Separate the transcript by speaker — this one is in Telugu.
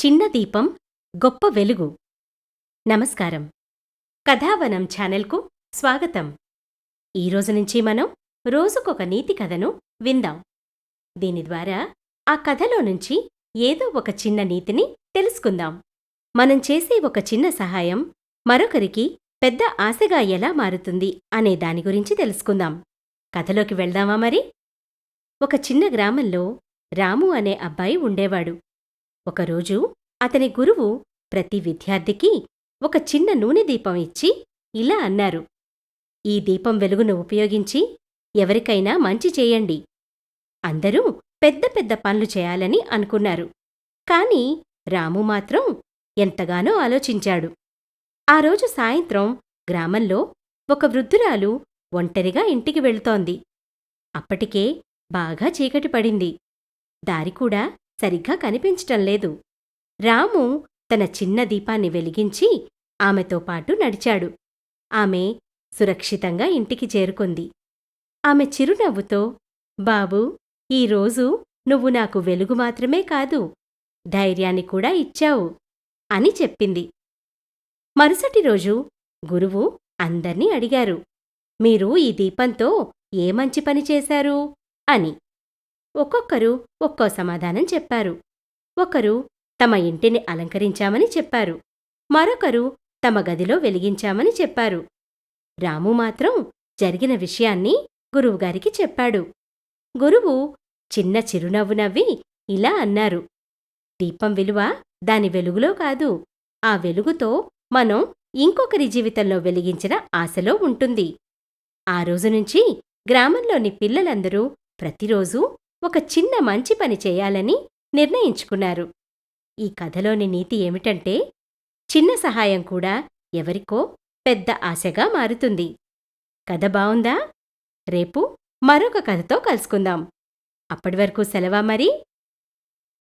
Speaker 1: చిన్న దీపం గొప్ప వెలుగు. నమస్కారం. కథావనం ఛానల్కు స్వాగతం. ఈరోజు నుంచి మనం రోజుకొక నీతి కథను విందాం. దీని ద్వారా ఆ కథలో నుంచి ఏదో ఒక చిన్న నీతిని తెలుసుకుందాం. మనం చేసే ఒక చిన్న సహాయం మరొకరికి పెద్ద ఆశగా ఎలా మారుతుంది అనే దాని గురించి తెలుసుకుందాం. కథలోకి వెళ్దామా మరి? ఒక చిన్న గ్రామంలో రాము అనే అబ్బాయి ఉండేవాడు. ఒకరోజు అతని గురువు ప్రతి విద్యార్థికి ఒక చిన్న నూనె దీపం ఇచ్చి ఇలా అన్నారు: ఈ దీపం వెలుగును ఉపయోగించి ఎవరికైనా మంచి చేయండి. అందరూ పెద్ద పెద్ద పనులు చేయాలని అనుకున్నారు. కాని రాము మాత్రం ఎంతగానో ఆలోచించాడు. ఆ రోజు సాయంత్రం గ్రామంలో ఒక వృద్ధురాలు ఒంటరిగా ఇంటికి వెళుతోంది. అప్పటికే బాగా చీకటి పడింది. దారికూడా సరిగ్గా కనిపించటం లేదు. రాము తన చిన్న దీపాన్ని వెలిగించి ఆమెతో పాటు నడిచాడు. ఆమె సురక్షితంగా ఇంటికి చేరుకుంది. ఆమె చిరునవ్వుతో, బాబూ, ఈరోజు నువ్వు నాకు వెలుగు మాత్రమే కాదు, ధైర్యాన్ని కూడా ఇచ్చావు అని చెప్పింది. మరుసటి రోజు గురువు అందర్నీ అడిగారు: మీరు ఈ దీపంతో ఏ మంచి పని చేశారు అని. ఒక్కొక్కరు ఒక్కో సమాధానం చెప్పారు. ఒకరు తమ ఇంటిని అలంకరించామని చెప్పారు. మరొకరు తమ గదిలో వెలిగించామని చెప్పారు. రాము మాత్రం జరిగిన విషయాన్ని గురువుగారికి చెప్పాడు. గురువు చిన్న చిరునవ్వు నవ్వి ఇలా అన్నారు: దీపం విలువ దాని వెలుగులో కాదు, ఆ వెలుగుతో మనం ఇంకొకరి జీవితంలో వెలిగించిన ఆశలో ఉంటుంది. ఆ రోజునుంచి గ్రామంలోని పిల్లలందరూ ప్రతిరోజూ ఒక చిన్న మంచి పని చేయాలని నిర్ణయించుకున్నారు. ఈ కథలోని నీతి ఏమిటంటే, చిన్న సహాయం కూడా ఎవరికో పెద్ద ఆశగా మారుతుంది. కథ బావుందా? రేపు మరొక కథతో కలుసుకుందాం. అప్పటివరకు సెలవా మరి?